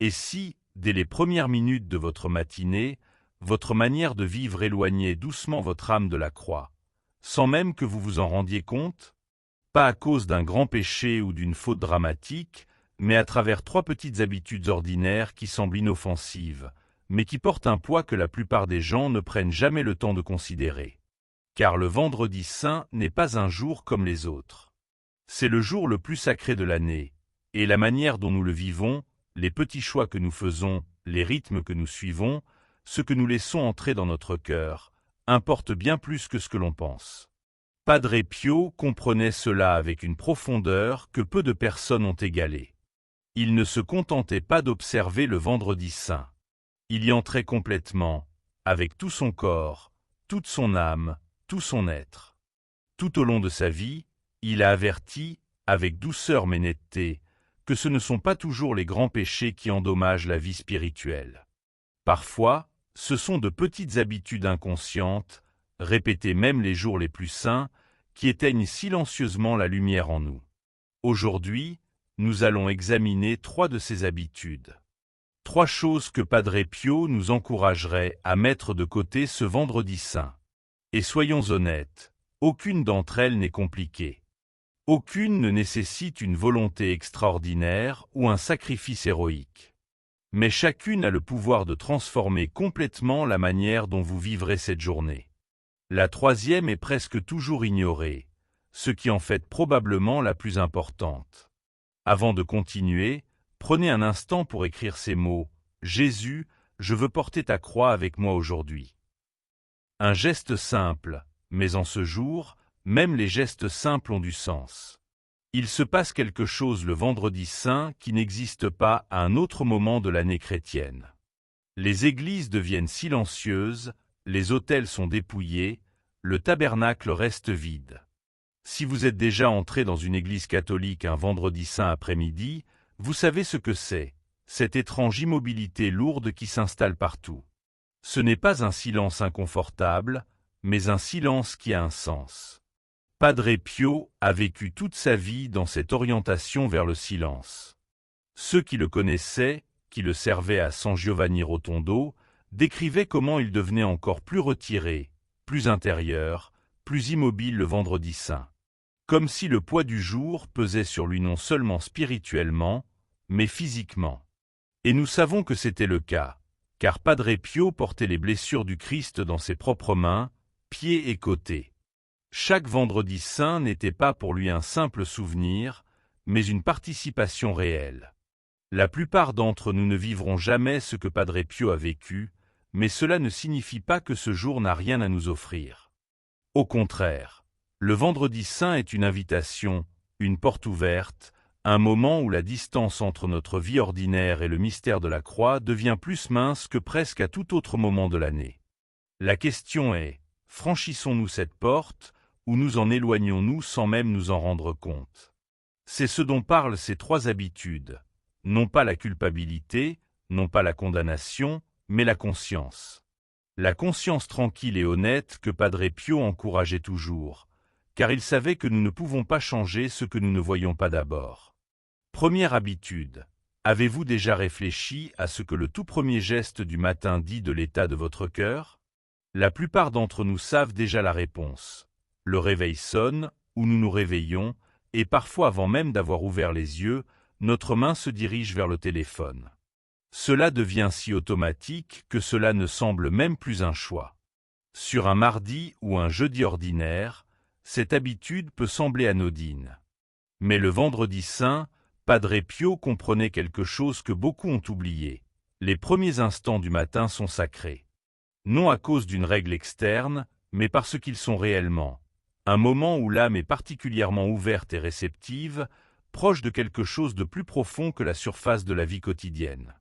Et si, dès les premières minutes de votre matinée, votre manière de vivre éloignait doucement votre âme de la croix, sans même que vous vous en rendiez compte? Pas à cause d'un grand péché ou d'une faute dramatique, mais à travers 3 petites habitudes ordinaires qui semblent inoffensives, mais qui portent un poids que la plupart des gens ne prennent jamais le temps de considérer. Car le vendredi saint n'est pas un jour comme les autres. C'est le jour le plus sacré de l'année, et la manière dont nous le vivons, les petits choix que nous faisons, les rythmes que nous suivons, ce que nous laissons entrer dans notre cœur, importe bien plus que ce que l'on pense. Padre Pio comprenait cela avec une profondeur que peu de personnes ont égalée. Il ne se contentait pas d'observer le vendredi saint. Il y entrait complètement, avec tout son corps, toute son âme, tout son être. Tout au long de sa vie, il a averti, avec douceur mais netteté, que ce ne sont pas toujours les grands péchés qui endommagent la vie spirituelle. Parfois, ce sont de petites habitudes inconscientes, répétées même les jours les plus saints, qui éteignent silencieusement la lumière en nous. Aujourd'hui, nous allons examiner 3 de ces habitudes. 3 choses que Padre Pio nous encouragerait à mettre de côté ce vendredi saint. Et soyons honnêtes, aucune d'entre elles n'est compliquée. Aucune ne nécessite une volonté extraordinaire ou un sacrifice héroïque. Mais chacune a le pouvoir de transformer complètement la manière dont vous vivrez cette journée. La 3e est presque toujours ignorée, ce qui en fait probablement la plus importante. Avant de continuer, prenez un instant pour écrire ces mots « Jésus, je veux porter ta croix avec moi aujourd'hui ». Un geste simple, mais en ce jour, même les gestes simples ont du sens. Il se passe quelque chose le vendredi saint qui n'existe pas à un autre moment de l'année chrétienne. Les églises deviennent silencieuses, les autels sont dépouillés, le tabernacle reste vide. Si vous êtes déjà entré dans une église catholique un vendredi saint après-midi, vous savez ce que c'est, cette étrange immobilité lourde qui s'installe partout. Ce n'est pas un silence inconfortable, mais un silence qui a un sens. Padre Pio a vécu toute sa vie dans cette orientation vers le silence. Ceux qui le connaissaient, qui le servaient à San Giovanni Rotondo, décrivaient comment il devenait encore plus retiré, plus intérieur, plus immobile le vendredi saint. Comme si le poids du jour pesait sur lui non seulement spirituellement, mais physiquement. Et nous savons que c'était le cas, car Padre Pio portait les blessures du Christ dans ses propres mains, pieds et côtés. Chaque vendredi saint n'était pas pour lui un simple souvenir, mais une participation réelle. La plupart d'entre nous ne vivront jamais ce que Padre Pio a vécu, mais cela ne signifie pas que ce jour n'a rien à nous offrir. Au contraire, le vendredi saint est une invitation, une porte ouverte, un moment où la distance entre notre vie ordinaire et le mystère de la croix devient plus mince que presque à tout autre moment de l'année. La question est, franchissons-nous cette porte, ou nous en éloignons-nous sans même nous en rendre compte? C'est ce dont parlent ces 3 habitudes, non pas la culpabilité, non pas la condamnation, mais la conscience. La conscience tranquille et honnête que Padre Pio encourageait toujours, car il savait que nous ne pouvons pas changer ce que nous ne voyons pas d'abord. Première habitude, avez-vous déjà réfléchi à ce que le tout premier geste du matin dit de l'état de votre cœur? La plupart d'entre nous savent déjà la réponse. Le réveil sonne, ou nous nous réveillons, et parfois avant même d'avoir ouvert les yeux, notre main se dirige vers le téléphone. Cela devient si automatique que cela ne semble même plus un choix. Sur un mardi ou un jeudi ordinaire, cette habitude peut sembler anodine. Mais le vendredi saint, Padre Pio comprenait quelque chose que beaucoup ont oublié. Les premiers instants du matin sont sacrés. Non à cause d'une règle externe, mais parce qu'ils sont réellement. Un moment où l'âme est particulièrement ouverte et réceptive, proche de quelque chose de plus profond que la surface de la vie quotidienne.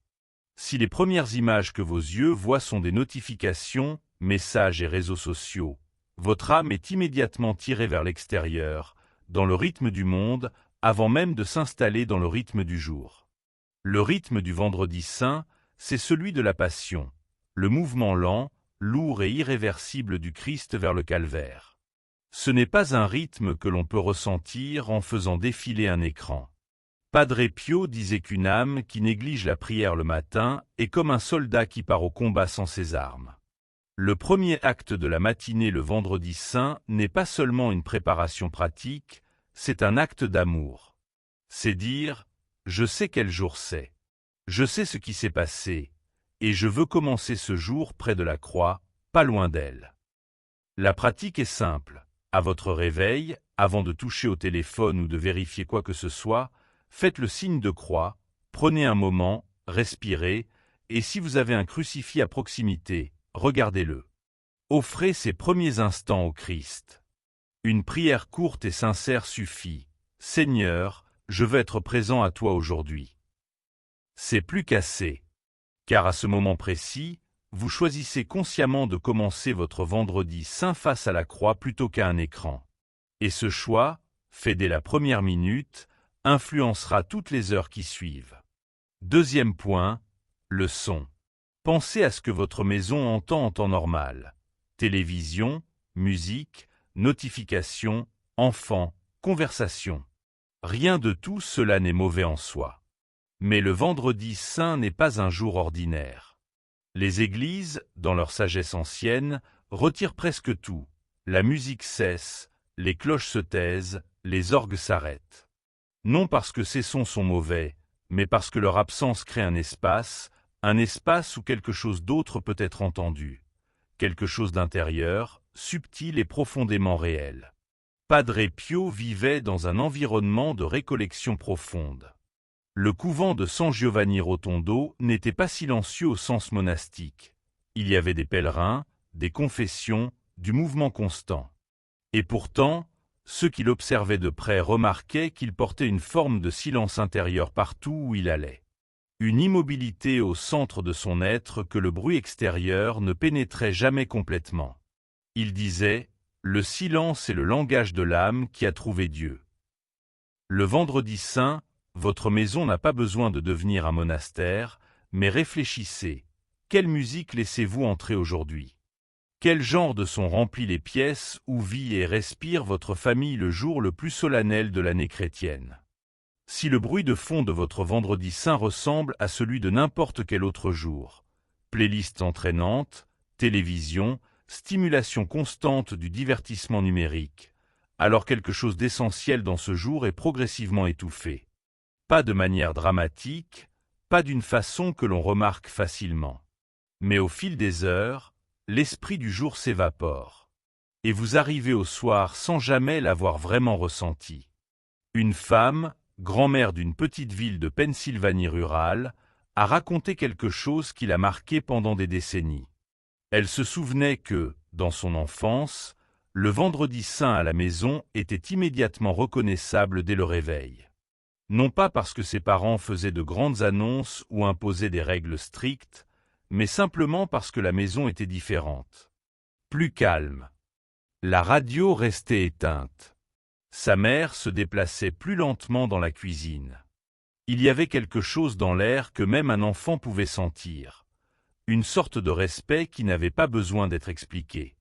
Si les premières images que vos yeux voient sont des notifications, messages et réseaux sociaux, votre âme est immédiatement tirée vers l'extérieur, dans le rythme du monde, avant même de s'installer dans le rythme du jour. Le rythme du vendredi saint, c'est celui de la passion, le mouvement lent, lourd et irréversible du Christ vers le calvaire. Ce n'est pas un rythme que l'on peut ressentir en faisant défiler un écran. Padre Pio disait qu'une âme qui néglige la prière le matin est comme un soldat qui part au combat sans ses armes. Le premier acte de la matinée le vendredi saint n'est pas seulement une préparation pratique, c'est un acte d'amour. C'est dire « je sais quel jour c'est, je sais ce qui s'est passé, et je veux commencer ce jour près de la croix, pas loin d'elle ». La pratique est simple. À votre réveil, avant de toucher au téléphone ou de vérifier quoi que ce soit, faites le signe de croix, prenez un moment, respirez, et si vous avez un crucifix à proximité, regardez-le. Offrez ces premiers instants au Christ. Une prière courte et sincère suffit. Seigneur, je veux être présent à toi aujourd'hui. C'est plus qu'assez. Car à ce moment précis, vous choisissez consciemment de commencer votre vendredi saint face à la croix plutôt qu'à un écran. Et ce choix, fait dès la première minute, influencera toutes les heures qui suivent. Deuxième point, le son. Pensez à ce que votre maison entend en temps normal. Télévision, musique, notifications, enfants, conversation. Rien de tout cela n'est mauvais en soi. Mais le vendredi saint n'est pas un jour ordinaire. Les églises, dans leur sagesse ancienne, retirent presque tout. La musique cesse, les cloches se taisent, les orgues s'arrêtent. Non parce que ces sons sont mauvais, mais parce que leur absence crée un espace où quelque chose d'autre peut être entendu. Quelque chose d'intérieur, subtil et profondément réel. Padre Pio vivait dans un environnement de récollection profonde. Le couvent de San Giovanni Rotondo n'était pas silencieux au sens monastique. Il y avait des pèlerins, des confessions, du mouvement constant. Et pourtant, ceux qui l'observaient de près remarquaient qu'il portait une forme de silence intérieur partout où il allait. Une immobilité au centre de son être que le bruit extérieur ne pénétrait jamais complètement. Il disait « Le silence est le langage de l'âme qui a trouvé Dieu ». Le vendredi saint, votre maison n'a pas besoin de devenir un monastère, mais réfléchissez. Quelle musique laissez-vous entrer aujourd'hui? Quel genre de son remplit les pièces où vit et respire votre famille le jour le plus solennel de l'année chrétienne? Si le bruit de fond de votre vendredi saint ressemble à celui de n'importe quel autre jour, playlist entraînante, télévision, stimulation constante du divertissement numérique, alors quelque chose d'essentiel dans ce jour est progressivement étouffé. Pas de manière dramatique, pas d'une façon que l'on remarque facilement. Mais au fil des heures, l'esprit du jour s'évapore. Et vous arrivez au soir sans jamais l'avoir vraiment ressenti. Une femme, grand-mère d'une petite ville de Pennsylvanie rurale, a raconté quelque chose qui l'a marquée pendant des décennies. Elle se souvenait que, dans son enfance, le vendredi saint à la maison était immédiatement reconnaissable dès le réveil. Non pas parce que ses parents faisaient de grandes annonces ou imposaient des règles strictes, mais simplement parce que la maison était différente. Plus calme. La radio restait éteinte. Sa mère se déplaçait plus lentement dans la cuisine. Il y avait quelque chose dans l'air que même un enfant pouvait sentir. Une sorte de respect qui n'avait pas besoin d'être expliqué.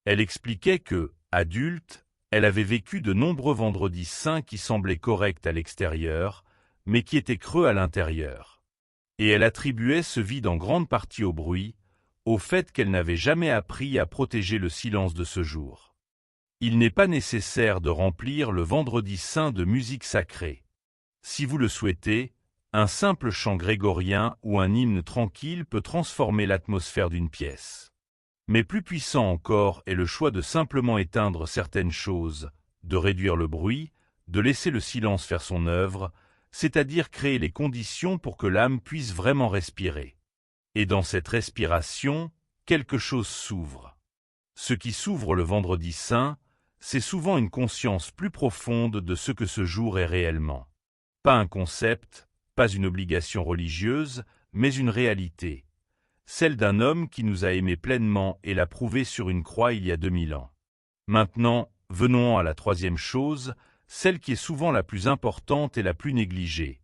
Elle expliquait que, adulte, elle avait vécu de nombreux vendredis saints qui semblaient corrects à l'extérieur, mais qui étaient creux à l'intérieur. Et elle attribuait ce vide en grande partie au bruit, au fait qu'elle n'avait jamais appris à protéger le silence de ce jour. Il n'est pas nécessaire de remplir le vendredi saint de musique sacrée. Si vous le souhaitez, un simple chant grégorien ou un hymne tranquille peut transformer l'atmosphère d'une pièce. Mais plus puissant encore est le choix de simplement éteindre certaines choses, de réduire le bruit, de laisser le silence faire son œuvre, c'est-à-dire créer les conditions pour que l'âme puisse vraiment respirer. Et dans cette respiration, quelque chose s'ouvre. Ce qui s'ouvre le vendredi saint, c'est souvent une conscience plus profonde de ce que ce jour est réellement. Pas un concept, pas une obligation religieuse, mais une réalité. Celle d'un homme qui nous a aimés pleinement et l'a prouvé sur une croix il y a 2000 ans. Maintenant, venons à la troisième chose, celle qui est souvent la plus importante et la plus négligée.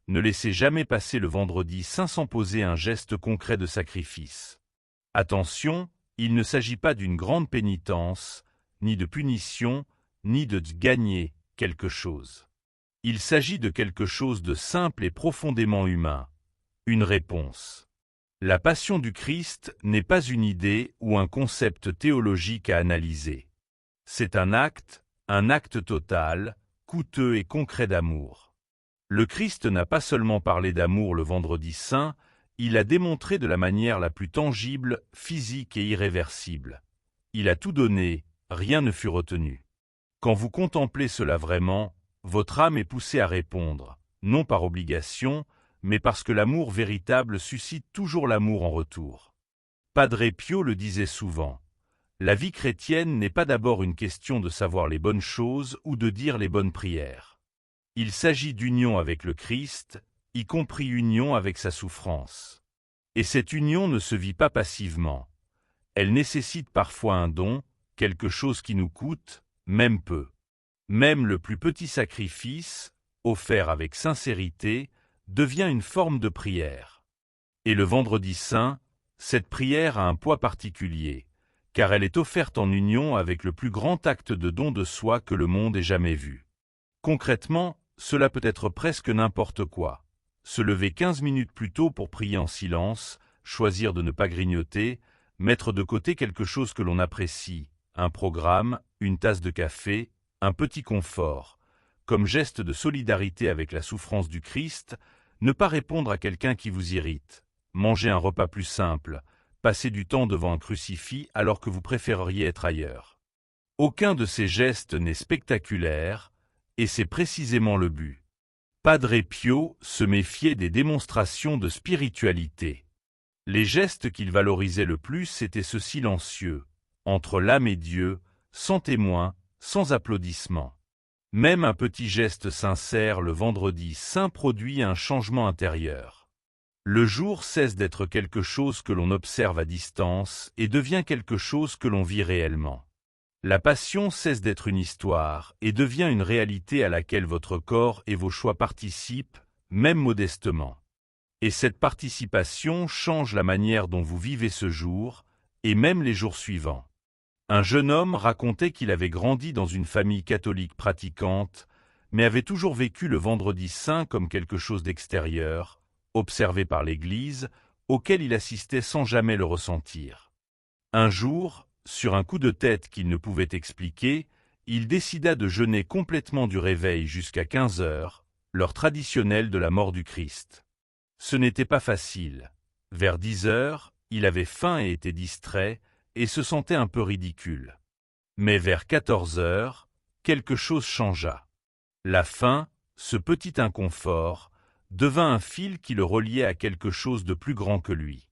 Ne laissez jamais passer le vendredi saint sans poser un geste concret de sacrifice. Attention, il ne s'agit pas d'une grande pénitence, ni de punition, ni de gagner quelque chose. Il s'agit de quelque chose de simple et profondément humain. Une réponse. La passion du Christ n'est pas une idée ou un concept théologique à analyser. C'est un acte total, coûteux et concret d'amour. Le Christ n'a pas seulement parlé d'amour le vendredi saint, il a démontré de la manière la plus tangible, physique et irréversible. Il a tout donné, rien ne fut retenu. Quand vous contemplez cela vraiment, votre âme est poussée à répondre, non par obligation, mais parce que l'amour véritable suscite toujours l'amour en retour. Padre Pio le disait souvent, « La vie chrétienne n'est pas d'abord une question de savoir les bonnes choses ou de dire les bonnes prières. Il s'agit d'union avec le Christ, y compris union avec sa souffrance. Et cette union ne se vit pas passivement. Elle nécessite parfois un don, quelque chose qui nous coûte, même peu. Même le plus petit sacrifice, offert avec sincérité, devient une forme de prière. Et le vendredi saint, cette prière a un poids particulier, car elle est offerte en union avec le plus grand acte de don de soi que le monde ait jamais vu. Concrètement, cela peut être presque n'importe quoi. Se lever 15 minutes plus tôt pour prier en silence, choisir de ne pas grignoter, mettre de côté quelque chose que l'on apprécie, un programme, une tasse de café, un petit confort, comme geste de solidarité avec la souffrance du Christ, ne pas répondre à quelqu'un qui vous irrite, manger un repas plus simple, passer du temps devant un crucifix alors que vous préféreriez être ailleurs. Aucun de ces gestes n'est spectaculaire, et c'est précisément le but. Padre Pio se méfiait des démonstrations de spiritualité. Les gestes qu'il valorisait le plus étaient ceux silencieux, entre l'âme et Dieu, sans témoin, sans applaudissements. Même un petit geste sincère le vendredi saint produit un changement intérieur. Le jour cesse d'être quelque chose que l'on observe à distance et devient quelque chose que l'on vit réellement. La passion cesse d'être une histoire et devient une réalité à laquelle votre corps et vos choix participent, même modestement. Et cette participation change la manière dont vous vivez ce jour, et même les jours suivants. Un jeune homme racontait qu'il avait grandi dans une famille catholique pratiquante, mais avait toujours vécu le vendredi saint comme quelque chose d'extérieur, observé par l'Église, auquel il assistait sans jamais le ressentir. Un jour, sur un coup de tête qu'il ne pouvait expliquer, il décida de jeûner complètement du réveil jusqu'à 15 heures, l'heure traditionnelle de la mort du Christ. Ce n'était pas facile. Vers 10 heures, il avait faim et était distrait, et se sentait un peu ridicule. Mais vers 14 heures, quelque chose changea. La faim, ce petit inconfort, devint un fil qui le reliait à quelque chose de plus grand que lui.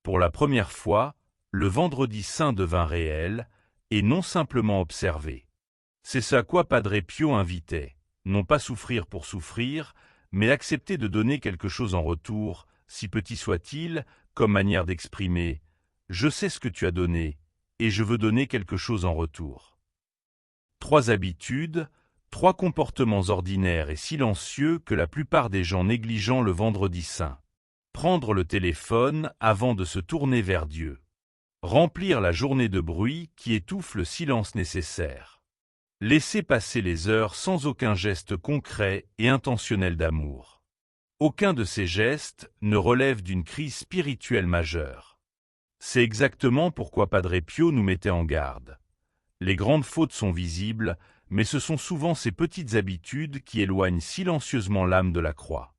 Pour la première fois, le vendredi saint devint réel, et non simplement observé. C'est ce à quoi Padre Pio invitait, non pas souffrir pour souffrir, mais accepter de donner quelque chose en retour, si petit soit-il, comme manière d'exprimer « Je sais ce que tu as donné, et je veux donner quelque chose en retour ». 3 habitudes, 3 comportements ordinaires et silencieux que la plupart des gens négligent le vendredi saint. Prendre le téléphone avant de se tourner vers Dieu. Remplir la journée de bruit qui étouffe le silence nécessaire. Laisser passer les heures sans aucun geste concret et intentionnel d'amour. Aucun de ces gestes ne relève d'une crise spirituelle majeure. C'est exactement pourquoi Padre Pio nous mettait en garde. Les grandes fautes sont visibles, mais ce sont souvent ces petites habitudes qui éloignent silencieusement l'âme de la croix.